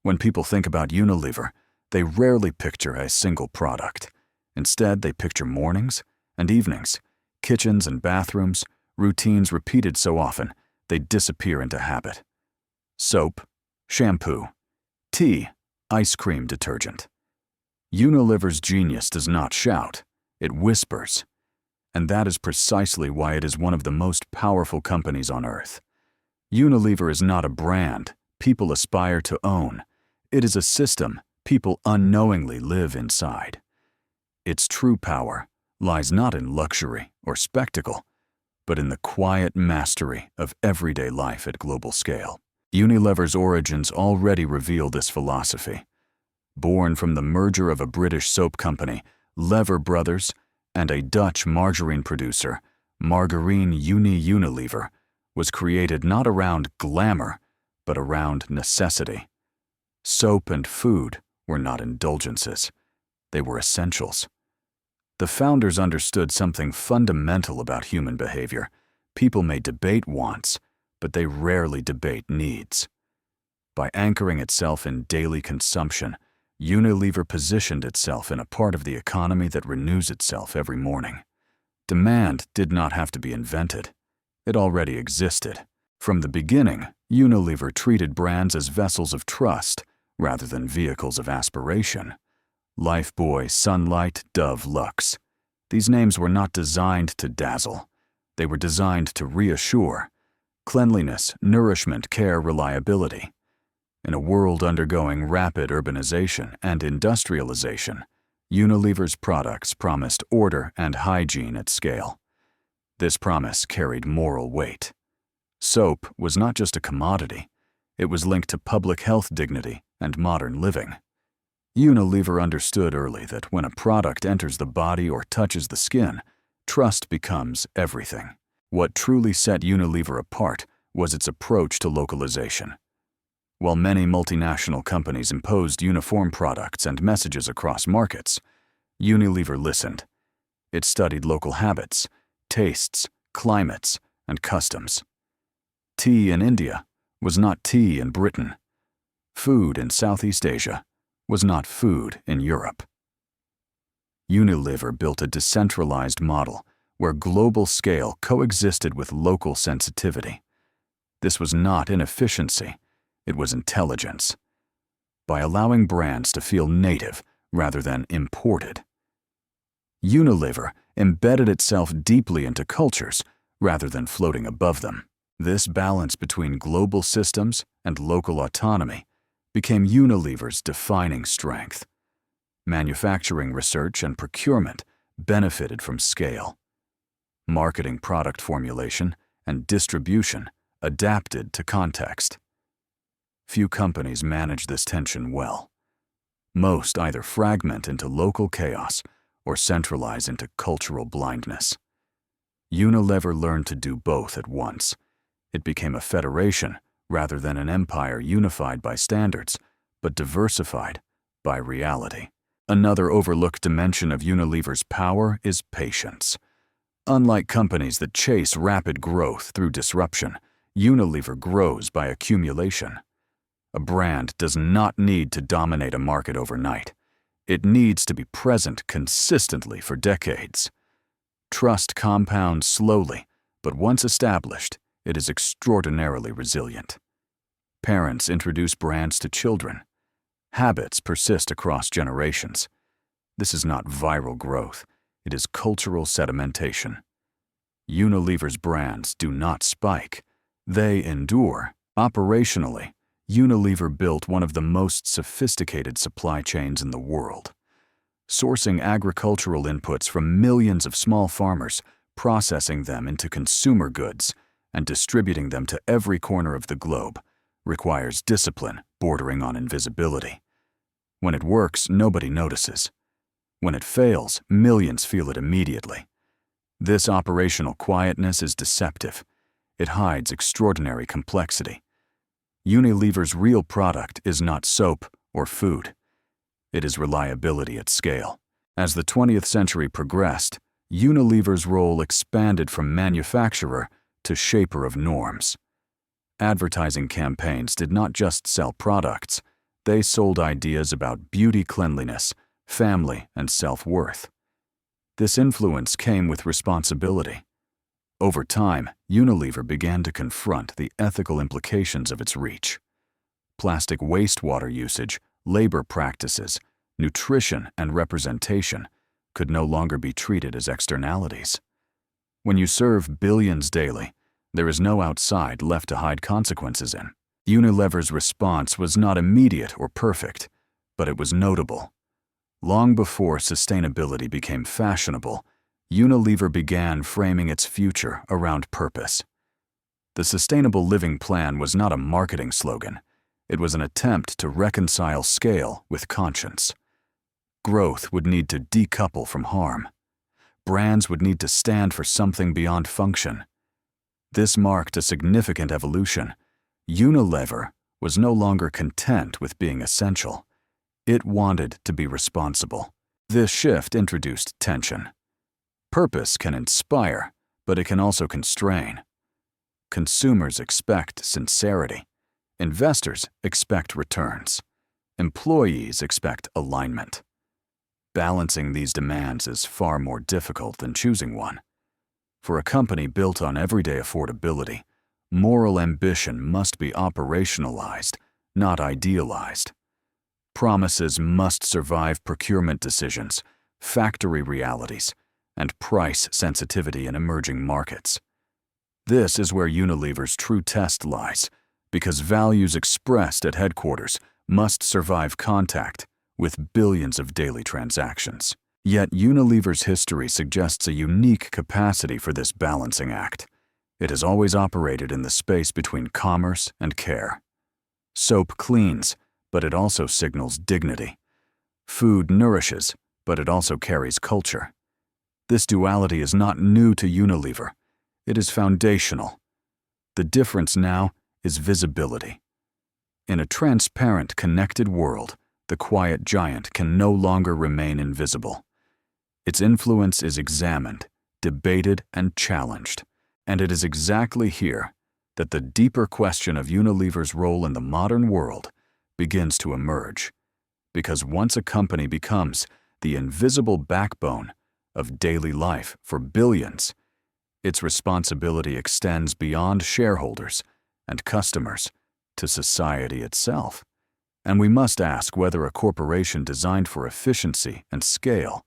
When people think about Unilever, they rarely picture a single product. Instead, they picture mornings and evenings, kitchens and bathrooms, routines repeated so often they disappear into habit. Soap, shampoo, tea, ice cream detergent. Unilever's genius does not shout, it whispers. And that is precisely why it is one of the most powerful companies on earth. Unilever is not a brand people aspire to own. It is a system people unknowingly live inside. Its true power lies not in luxury or spectacle, but in the quiet mastery of everyday life at global scale. Unilever's origins already reveal this philosophy. Born from the merger of a British soap company, Lever Brothers, and a Dutch margarine producer, Margarine Unilever, was created not around glamour, but around necessity. Soap and food were not indulgences. They were essentials. The founders understood something fundamental about human behavior. People may debate wants, but they rarely debate needs. By anchoring itself in daily consumption, Unilever positioned itself in a part of the economy that renews itself every morning. Demand did not have to be invented. It already existed. From the beginning, Unilever treated brands as vessels of trust rather than vehicles of aspiration. Lifebuoy, Sunlight, Dove, Lux. These names were not designed to dazzle. They were designed to reassure. Cleanliness, nourishment, care, reliability. In a world undergoing rapid urbanization and industrialization, Unilever's products promised order and hygiene at scale. This promise carried moral weight. Soap was not just a commodity. It was linked to public health dignity and modern living. Unilever understood early that when a product enters the body or touches the skin, trust becomes everything. What truly set Unilever apart was its approach to localization. While many multinational companies imposed uniform products and messages across markets, Unilever listened. It studied local habits, tastes, climates, and customs. Tea in India was not tea in Britain. Food in Southeast Asia was not food in Europe. Unilever built a decentralized model where global scale coexisted with local sensitivity. This was not inefficiency, it was intelligence. By allowing brands to feel native rather than imported, Unilever embedded itself deeply into cultures rather than floating above them. This balance between global systems and local autonomy became Unilever's defining strength. Manufacturing research and procurement benefited from scale. Marketing, product formulation, and distribution adapted to context. Few companies manage this tension well. Most either fragment into local chaos or centralize into cultural blindness. Unilever learned to do both at once. It became a federation rather than an empire unified by standards, but diversified by reality. Another overlooked dimension of Unilever's power is patience. Unlike companies that chase rapid growth through disruption, Unilever grows by accumulation. A brand does not need to dominate a market overnight. It needs to be present consistently for decades. Trust compounds slowly, but once established, it is extraordinarily resilient. Parents introduce brands to children. Habits persist across generations. This is not viral growth, it is cultural sedimentation. Unilever's brands do not spike, they endure. Operationally, Unilever built one of the most sophisticated supply chains in the world. Sourcing agricultural inputs from millions of small farmers, processing them into consumer goods, and distributing them to every corner of the globe requires discipline bordering on invisibility. When it works, nobody notices. When it fails, millions feel it immediately. This operational quietness is deceptive. It hides extraordinary complexity. Unilever's real product is not soap or food. It is reliability at scale. As the 20th century progressed, Unilever's role expanded from manufacturer to shaper of norms. Advertising campaigns did not just sell products, They sold ideas about beauty, cleanliness, family, and self-worth. This influence came with responsibility. Over time, Unilever began to confront the ethical implications of its reach. Plastic wastewater usage, labor practices, nutrition, and representation could no longer be treated as externalities. When you serve billions daily, there is no outside left to hide consequences in. Unilever's response was not immediate or perfect, but it was notable. Long before sustainability became fashionable, Unilever began framing its future around purpose. The Sustainable Living Plan was not a marketing slogan. It was an attempt to reconcile scale with conscience. Growth would need to decouple from harm. Brands would need to stand for something beyond function. This marked a significant evolution. Unilever was no longer content with being essential. It wanted to be responsible. This shift introduced tension. Purpose can inspire, but it can also constrain. Consumers expect sincerity. Investors expect returns. Employees expect alignment. Balancing these demands is far more difficult than choosing one. For a company built on everyday affordability, moral ambition must be operationalized, not idealized. Promises must survive procurement decisions, factory realities, and price sensitivity in emerging markets. This is where Unilever's true test lies, because values expressed at headquarters must survive contact with billions of daily transactions. Yet Unilever's history suggests a unique capacity for this balancing act. It has always operated in the space between commerce and care. Soap cleans, but it also signals dignity. Food nourishes, but it also carries culture. This duality is not new to Unilever. It is foundational. The difference now is visibility. In a transparent, connected world, the quiet giant can no longer remain invisible. Its influence is examined, debated, and challenged. And it is exactly here that the deeper question of Unilever's role in the modern world begins to emerge. Because once a company becomes the invisible backbone of daily life for billions, its responsibility extends beyond shareholders and customers to society itself. And we must ask whether a corporation designed for efficiency and scale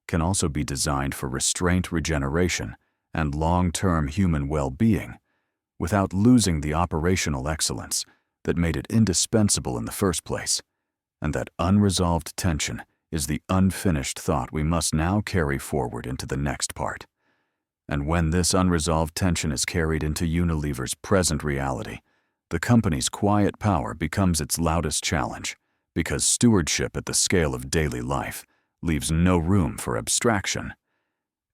can also be designed for restraint, regeneration, and long-term human well-being without losing the operational excellence that made it indispensable in the first place. And that unresolved tension is the unfinished thought we must now carry forward into the next part. And when this unresolved tension is carried into Unilever's present reality, the company's quiet power becomes its loudest challenge, because stewardship at the scale of daily life leaves no room for abstraction.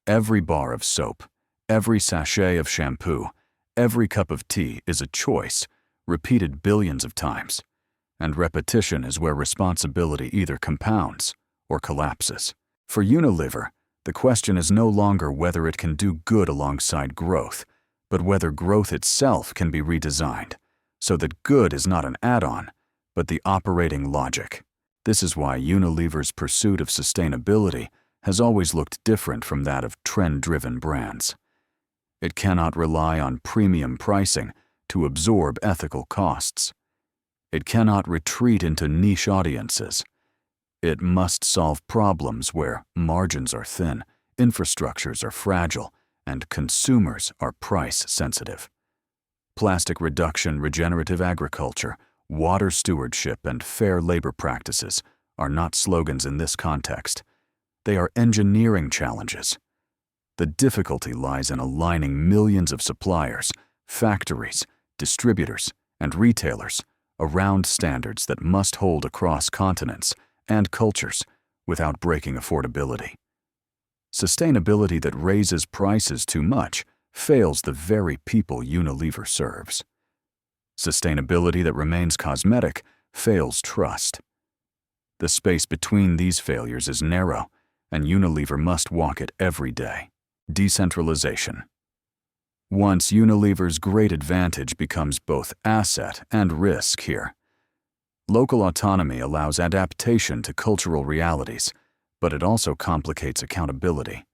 Every bar of soap, every sachet of shampoo, every cup of tea is a choice, repeated billions of times. And repetition is where responsibility either compounds or collapses. For Unilever, the question is no longer whether it can do good alongside growth, but whether growth itself can be redesigned, so that good is not an add-on, but the operating logic. This is why Unilever's pursuit of sustainability has always looked different from that of trend-driven brands. It cannot rely on premium pricing to absorb ethical costs. It cannot retreat into niche audiences. It must solve problems where margins are thin, infrastructures are fragile, and consumers are price-sensitive. Plastic reduction, regenerative agriculture, water stewardship, and fair labor practices are not slogans in this context. They are engineering challenges. The difficulty lies in aligning millions of suppliers, factories, distributors, and retailers around standards that must hold across continents and cultures without breaking affordability. Sustainability that raises prices too much fails the very people Unilever serves. Sustainability that remains cosmetic fails trust. The space between these failures is narrow, and Unilever must walk it every day. Decentralization. Once Unilever's great advantage becomes both asset and risk here. Local autonomy allows adaptation to cultural realities, but it also complicates accountability.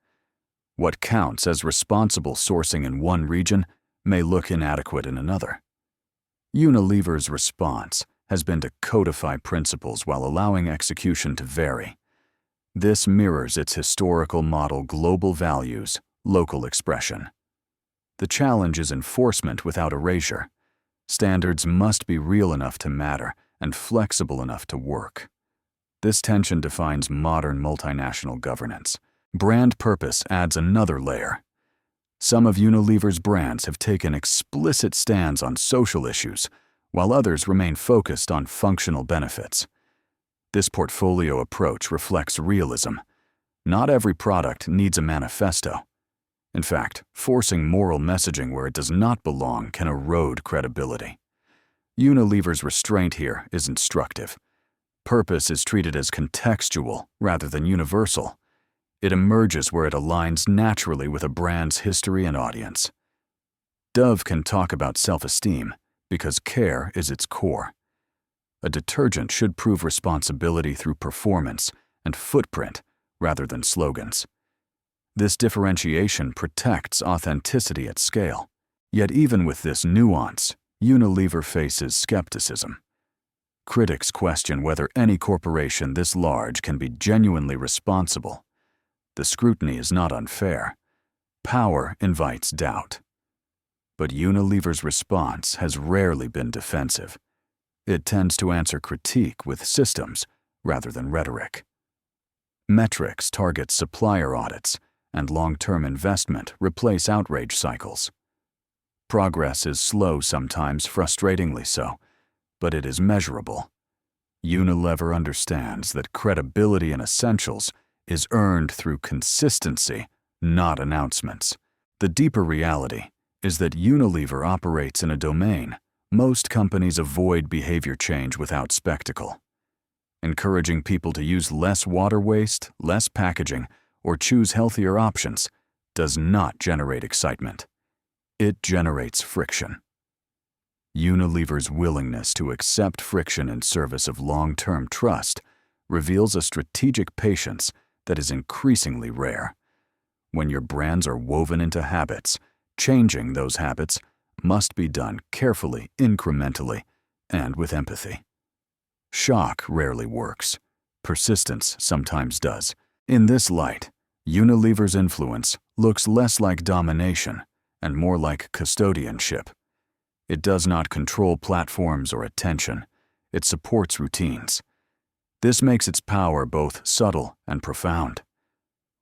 What counts as responsible sourcing in one region may look inadequate in another. Unilever's response has been to codify principles while allowing execution to vary. This mirrors its historical model: global values, local expression. The challenge is enforcement without erasure. Standards must be real enough to matter and flexible enough to work. This tension defines modern multinational governance. Brand purpose adds another layer. Some of Unilever's brands have taken explicit stands on social issues, while others remain focused on functional benefits. This portfolio approach reflects realism. Not every product needs a manifesto. In fact, forcing moral messaging where it does not belong can erode credibility. Unilever's restraint here is instructive. Purpose is treated as contextual rather than universal. It emerges where it aligns naturally with a brand's history and audience. Dove can talk about self-esteem because care is its core. A detergent should prove responsibility through performance and footprint rather than slogans. This differentiation protects authenticity at scale. Yet even with this nuance, Unilever faces skepticism. Critics question whether any corporation this large can be genuinely responsible. The scrutiny is not unfair. Power invites doubt. But Unilever's response has rarely been defensive. It tends to answer critique with systems rather than rhetoric. Metrics target supplier audits, and long-term investment replace outrage cycles. Progress is slow, sometimes frustratingly so, but it is measurable. Unilever understands that credibility in essentials is earned through consistency, not announcements. The deeper reality is that Unilever operates in a domain most companies avoid: behavior change without spectacle. Encouraging people to use less water waste, less packaging, or choose healthier options does not generate excitement. It generates friction. Unilever's willingness to accept friction in service of long-term trust reveals a strategic patience that is increasingly rare. When your brands are woven into habits, changing those habits must be done carefully, incrementally, and with empathy. Shock rarely works. Persistence sometimes does. In this light, Unilever's influence looks less like domination and more like custodianship. It does not control platforms or attention. It supports routines. This makes its power both subtle and profound.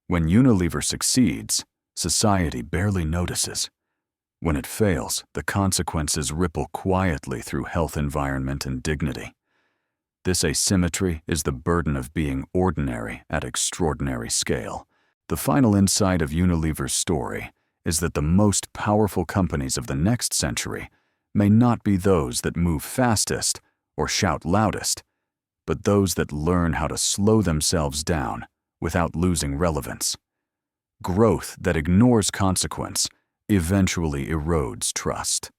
When Unilever succeeds, society barely notices. When it fails, the consequences ripple quietly through health, environment, and dignity. This asymmetry is the burden of being ordinary at extraordinary scale. The final insight of Unilever's story is that the most powerful companies of the next century may not be those that move fastest or shout loudest, but those that learn how to slow themselves down without losing relevance. Growth that ignores consequence eventually erodes trust.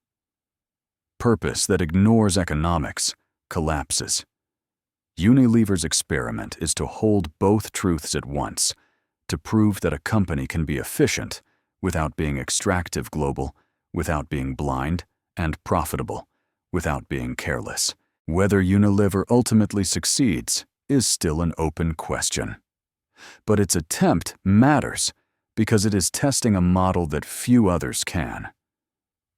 Purpose that ignores economics collapses. Unilever's experiment is to hold both truths at once, to prove that a company can be efficient without being extractive, global without being blind, and profitable without being careless. Whether Unilever ultimately succeeds is still an open question. But its attempt matters because it is testing a model that few others can.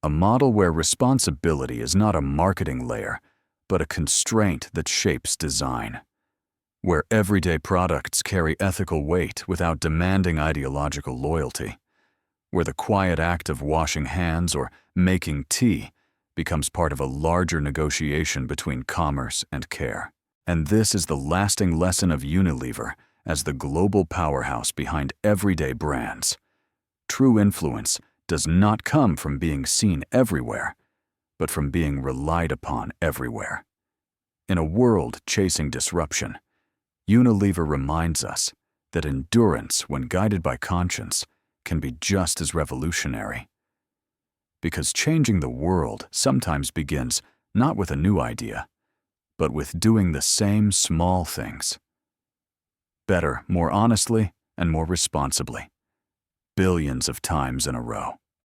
A model where responsibility is not a marketing layer, but a constraint that shapes design. Where everyday products carry ethical weight without demanding ideological loyalty. Where the quiet act of washing hands or making tea becomes part of a larger negotiation between commerce and care. And this is the lasting lesson of Unilever as the global powerhouse behind everyday brands. True influence does not come from being seen everywhere, but from being relied upon everywhere. In a world chasing disruption, Unilever reminds us that endurance, when guided by conscience, can be just as revolutionary. Because changing the world sometimes begins not with a new idea, but with doing the same small things. Better, more honestly, and more responsibly. Billions of times in a row.